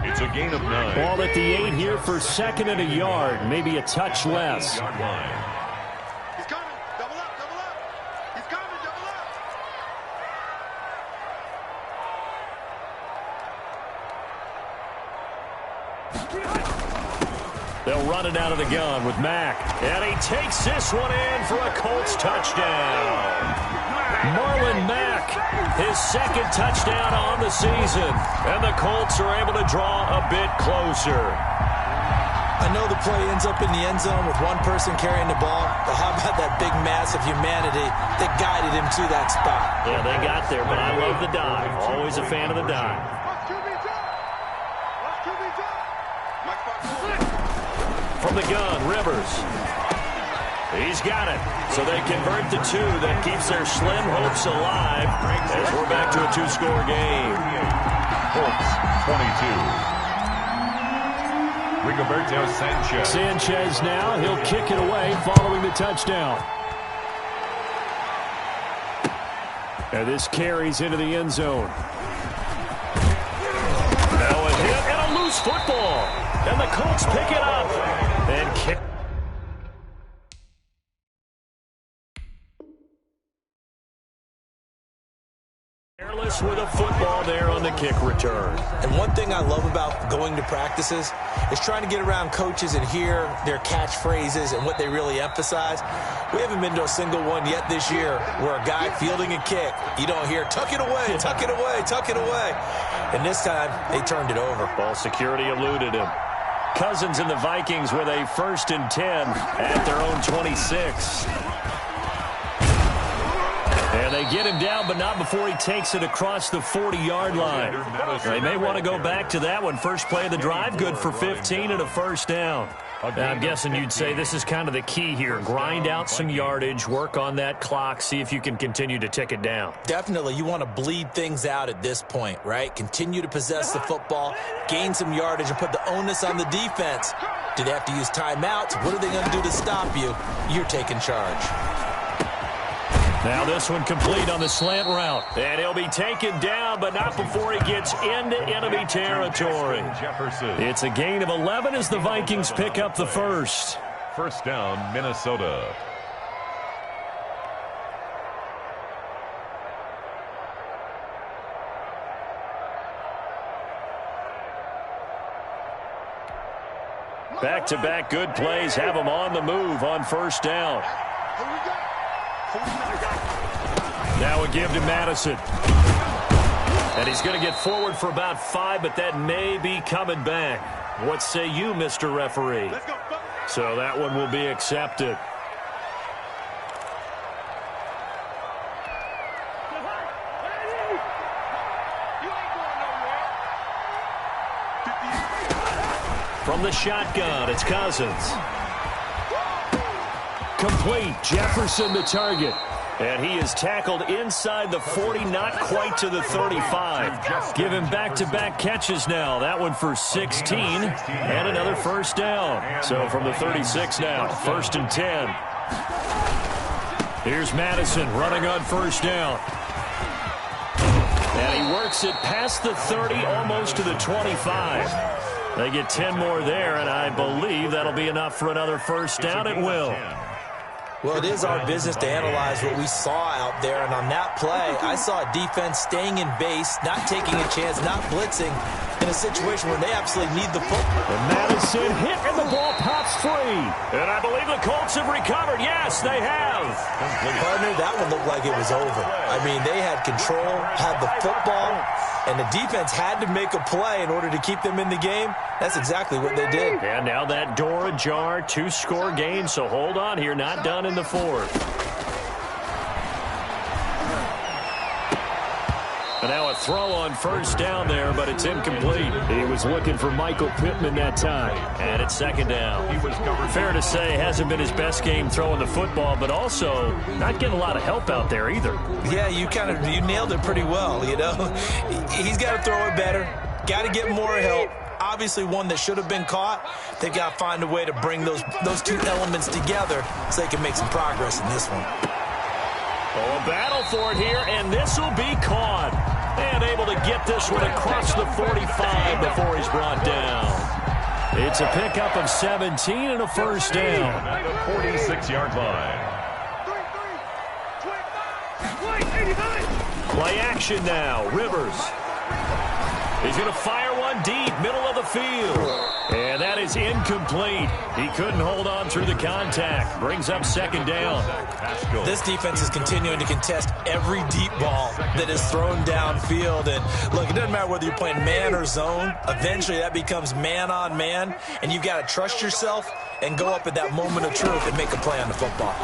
It's a gain of 9. Ball at the 8 here for second and a yard. Maybe a touch less. Yard line. He's coming. Double up. He's coming. Double up. They'll run it out of the gun with Mack. And he takes this one in for a Colts touchdown. Marlon Mack, his second touchdown on the season. And the Colts are able to draw a bit closer. I know the play ends up in the end zone with one person carrying the ball, but how about that big mass of humanity that guided him to that spot? Yeah, they got there, but I love the dive. Always a fan of the dive. From the gun, Rivers. He's got it. So they convert the 2 that keeps their slim hopes alive as we're back to a 2-score game. Colts 22. Rigoberto Sanchez. Sanchez now. He'll kick it away following the touchdown. And this carries into the end zone. Now a hit and a loose football. And the Colts pick it up. And kick. Careless with a football there on the kick return. And one thing I love about going to practices is trying to get around coaches and hear their catchphrases and what they really emphasize. We haven't been to a single one yet this year where a guy fielding a kick, you don't hear, tuck it away, tuck it away, tuck it away. And this time, they turned it over. Ball security eluded him. Cousins and the Vikings with a 1st and 10 at their own 26. And they get him down, but not before he takes it across the 40-yard line. They may want to go back to that one. First play of the drive, good for 15 and a 1st down. Now, I'm guessing you'd say this is kind of the key here. Grind out some yardage, work on that clock, see if you can continue to tick it down. Definitely, you want to bleed things out at this point, right? Continue to possess the football, gain some yardage, and put the onus on the defense. Do they have to use timeouts? What are they going to do to stop you? You're taking charge. Now this one complete on the slant route. And he'll be taken down, but not before he gets into enemy territory. It's a gain of 11 as the Vikings pick up the first. 1st down, Minnesota. Back-to-back good plays have him on the move on 1st down. Now a give to Madison. And he's going to get forward for about 5, but that may be coming back. What say you, Mr. Referee? So that one will be accepted. From the shotgun, it's Cousins. Complete. Jefferson the target. And he is tackled inside the 40, not quite to the 35. Give him back-to-back catches now. That one for 16 and another 1st down. So from the 36 now, 1st and 10. Here's Madison running on 1st down. And he works it past the 30, almost to the 25. They get 10 more there, and I believe that'll be enough for another 1st down at will. Well, it is our business to analyze what we saw out there, and on that play, I saw a defense staying in base, not taking a chance, not blitzing, in a situation where they absolutely need the football. And Madison hit, and the ball pops free. And I believe the Colts have recovered. Yes, they have. Partner, that one looked like it was over. I mean, they had control, had the football, and the defense had to make a play in order to keep them in the game. That's exactly what they did. And now that door ajar, 2-score game, so hold on here, not done in the 4th. And now a throw on 1st down there, but it's incomplete. He was looking for Michael Pittman that time. And it's 2nd down. Fair to say, hasn't been his best game throwing the football, but also not getting a lot of help out there either. Yeah, you nailed it pretty well, you know. He's got to throw it better. Got to get more help. Obviously one that should have been caught. They've got to find a way to bring those two elements together so they can make some progress in this one. Oh, a battle for it here, and this will be caught. And able to get this one across the 45 before he's brought down. It's a pickup of 17 and a 1st down. At the 46-yard line. Play action now. Rivers. He's going to fire one deep, middle of the field. And that is incomplete. He couldn't hold on through the contact. Brings up 2nd down. This defense is continuing to contest every deep ball that is thrown downfield. And look, it doesn't matter whether you're playing man or zone. Eventually that becomes man on man. And you've got to trust yourself and go up at that moment of truth and make a play on the football.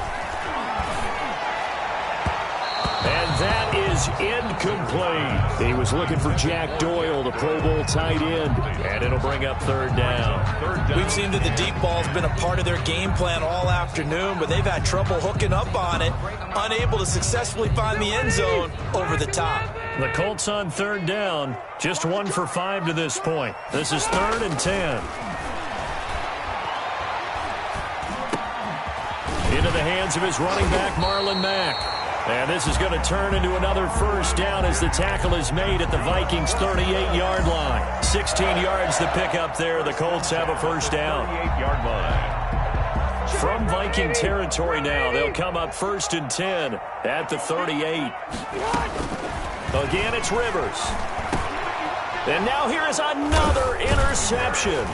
And that is incomplete. He was looking for Jack Doyle, the Pro Bowl tight end. And it'll bring up 3rd down. We've seen that the deep ball's been a part of their game plan all afternoon, but they've had trouble hooking up on it, unable to successfully find the end zone over the top. The Colts on 3rd down, just 1 for 5 to this point. This is 3rd and 10. hands of his running back, Marlon Mack. And this is going to turn into another first down as the tackle is made at the Vikings' 38-yard line. 16 yards to pick up there. The Colts have a first down. 38-yard line. From Viking territory now, they'll come up 1st and 10 at the 38. Again, it's Rivers. And now here is another interception.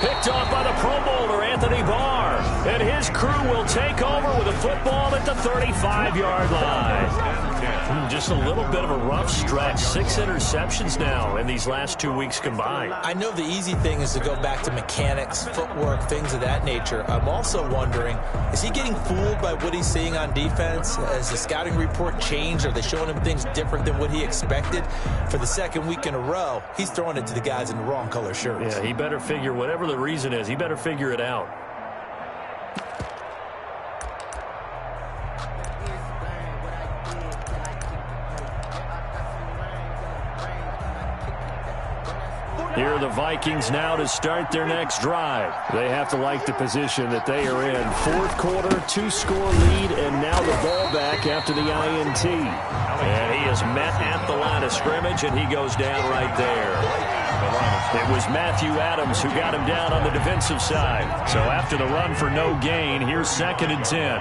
Picked off by the Pro Bowler, Anthony Barr. And his crew will take over with a football at the 35-yard line. Just a little bit of a rough stretch. 6 interceptions now in these last 2 weeks combined. I know the easy thing is to go back to mechanics, footwork, things of that nature. I'm also wondering, is he getting fooled by what he's seeing on defense? Has the scouting report changed? Are they showing him things different than what he expected? For the second week in a row, he's throwing it to the guys in the wrong color shirts. Yeah, he better figure, whatever the reason is, he better figure it out. Here are the Vikings now to start their next drive. They have to like the position that they are in. 4th quarter, 2-score lead, and now the ball back after the INT. And he is met at the line of scrimmage, and he goes down right there. It was Matthew Adams who got him down on the defensive side. So after the run for no gain, here's 2nd and 10.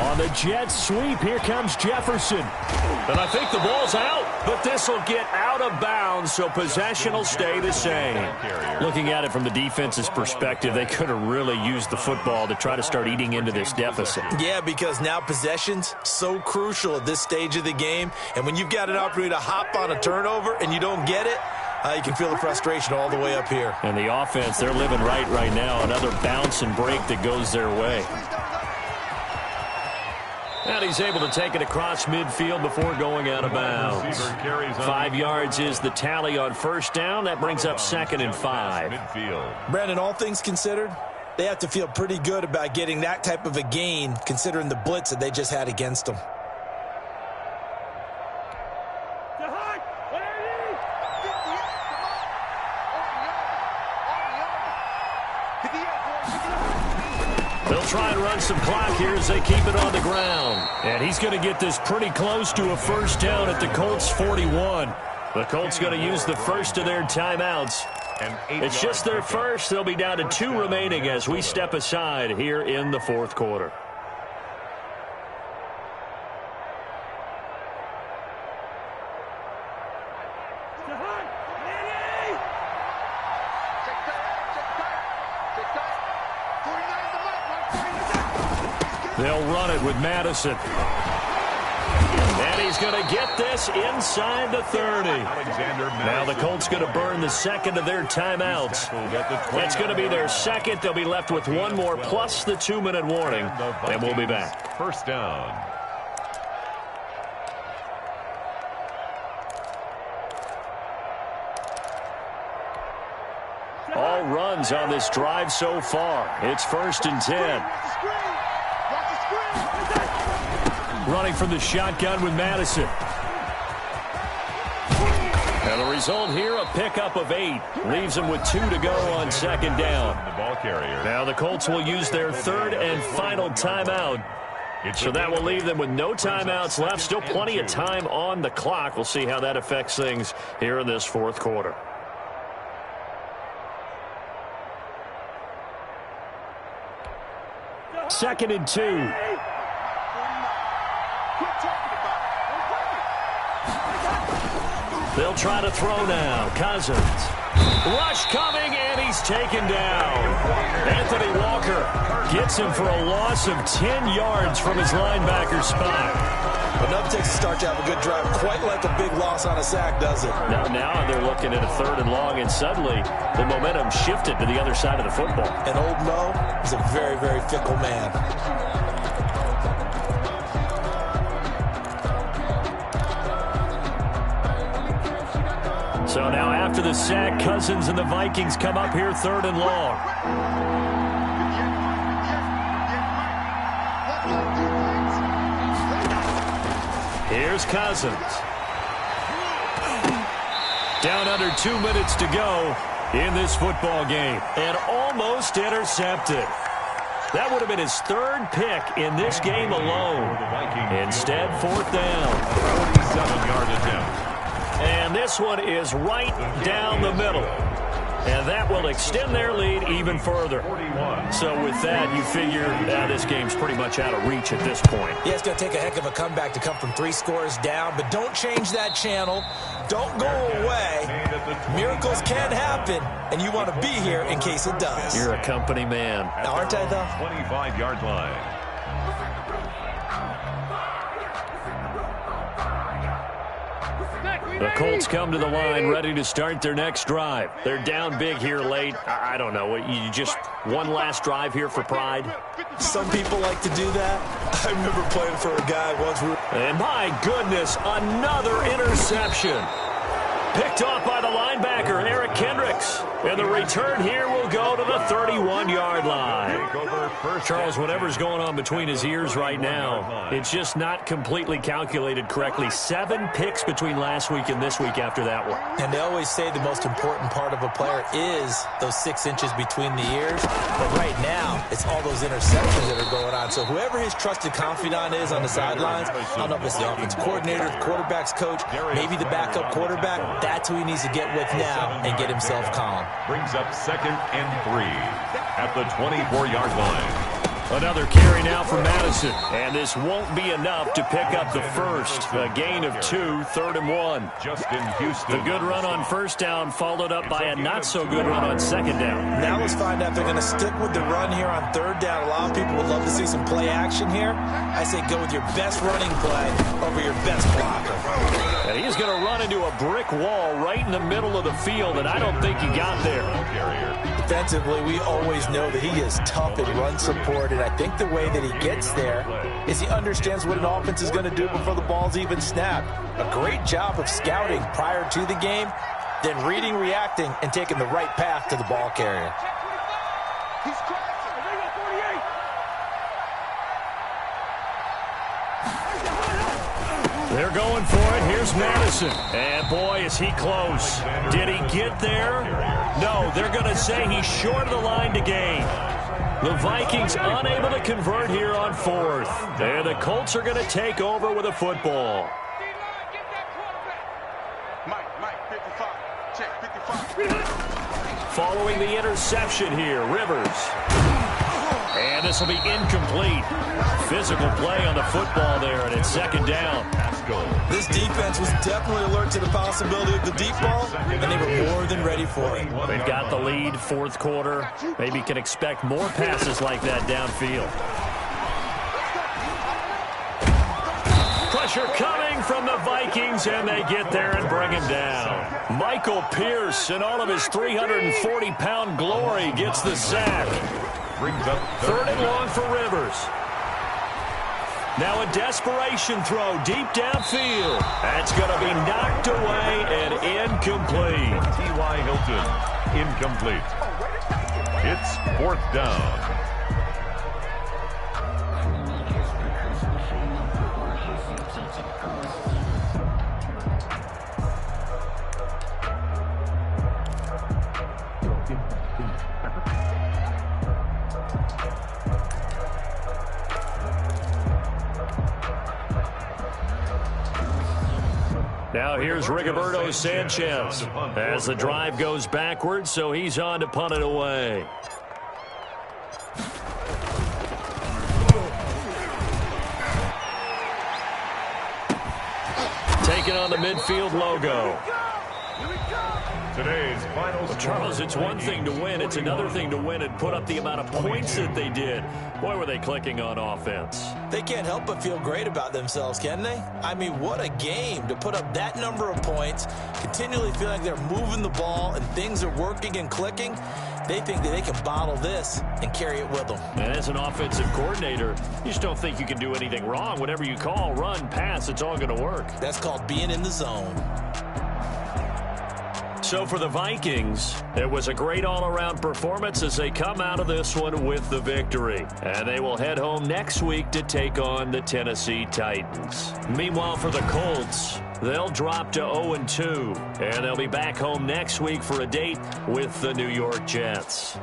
On the Jets sweep, here comes Jefferson. And I think the ball's out, but this will get out of bounds, so possession will stay the same. Looking at it from the defense's perspective, they could have really used the football to try to start eating into this deficit. Yeah, because now possession's so crucial at this stage of the game. And when you've got an opportunity to hop on a turnover and you don't get it, you can feel the frustration all the way up here. And the offense, they're living right now. Another bounce and break that goes their way. And he's able to take it across midfield before going out of bounds. 5 yards is the tally on first down. That brings up 2nd and 5. Brandon, all things considered, they have to feel pretty good about getting that type of a gain, considering the blitz that they just had against them. They'll try and run some clock here as they keep it on the ground. And he's going to get this pretty close to a first down at the Colts 41. The Colts going to use the first of their timeouts. It's just their first. They'll be down to 2 remaining as we step aside here in the 4th quarter. They'll run it with Madison. And he's going to get this inside the 30. Now the Colts going to burn the second of their timeouts. That's going to be their second. They'll be left with one more plus the 2-minute warning. And we'll be back. First down. All runs on this drive so far. It's 1st and 10. Running from the shotgun with Madison. And the result here, a pickup of 8. Leaves them with 2 to go on 2nd down. The ball carrier. Now the Colts will use their 3rd and final timeout. So that will leave them with no timeouts left. Still plenty of time on the clock. We'll see how that affects things here in this 4th quarter. Second and 2. They'll try to throw now. Cousins. Rush coming, and he's taken down. Anthony Walker gets him for a loss of 10 yards from his linebacker spot. Enough takes to start to have a good drive. Quite like a big loss on a sack, does it? Now they're looking at a 3rd and long, and suddenly the momentum shifted to the other side of the football. And Old Mo is a very, very fickle man. So now after the sack, Cousins and the Vikings come up here 3rd and long. Here's Cousins. Down under 2 minutes to go. in this football game and almost intercepted. That would have been his third pick in this game alone. Instead, fourth down. 47-yard attempt. And this one is right down the middle. And that will extend their lead even further. So with that, you figure this game's pretty much out of reach at this point. Yeah, it's going to take a heck of a comeback to come from 3 scores down, but don't change that channel. Don't go away. Miracles can happen, and you want to be here in case it does. You're a company man. Aren't I, though? 25-yard line. The Colts come to the line ready to start their next drive. They're down big here late. I don't know. You just one last drive here for pride? Some people like to do that. I remember playing for a guy once. And my goodness, another interception. Picked off by the linebacker, Eric Kendricks. And the return here will go to the 31-yard line. Charles, whatever's going on between his ears right now, it's just not completely calculated correctly. 7 picks between last week and this week after that one. And they always say the most important part of a player is those 6 inches between the ears. But right now, it's all those interceptions that are going on. So whoever his trusted confidant is on the sidelines, I don't know if it's the offensive coordinator, the quarterback's coach, maybe the backup quarterback, that's who he needs to get with now and get himself calm. Brings up 2nd and 3 at the 24-yard line. Another carry now for Madison. And this won't be enough to pick up the first. A gain of 2, 3rd and 1. Justin Houston. The good run on first down followed up by a not-so-good run on second down. Now let's find out if they're going to stick with the run here on 3rd down. A lot of people would love to see some play action here. I say go with your best running play over your best blocker. And he's going to run into a brick wall right in the middle of the field, and I don't think he got there. Defensively, we always know that he is tough in run support, and I think the way that he gets there is he understands what an offense is going to do before the ball's even snapped. A great job of scouting prior to the game, then reading, reacting, and taking the right path to the ball carrier. He's crossing. They got 48. They're going for it. Here's Madison. And boy, is he close. Did he get there? No, they're going to say he's short of the line to gain. The Vikings unable to convert here on 4th. And the Colts are going to take over with a football. Mike, 55. Check, 55. Following the interception here, Rivers. And this will be incomplete. Physical play on the football there, and it's 2nd down. This defense was definitely alert to the possibility of the deep ball, and they were more than ready for it. They've got the lead, 4th quarter. Maybe can expect more passes like that downfield. Pressure coming from the Vikings, and they get there and bring him down. Michael Pierce, in all of his 340-pound glory, gets the sack. Brings up 3rd and long for Rivers. Now a desperation throw deep downfield. That's going to be knocked away and incomplete. T.Y. Hilton, incomplete. It's 4th down. Now here's Rigoberto Sanchez as the drive goes backwards, so he's on to punt it away. Taking on the midfield logo. Today's final Well, Charles, it's one thing to win. It's another thing to win and put up the amount of points that they did. Boy, were they clicking on offense. They can't help but feel great about themselves, can they? I mean, what a game to put up that number of points, continually feel like they're moving the ball and things are working and clicking. They think that they can bottle this and carry it with them. And as an offensive coordinator, you just don't think you can do anything wrong. Whatever you call, run, pass, it's all going to work. That's called being in the zone. So for the Vikings, it was a great all-around performance as they come out of this one with the victory. And they will head home next week to take on the Tennessee Titans. Meanwhile, for the Colts, They'll drop to 0-2, and they'll be back home next week for a date with the New York Jets.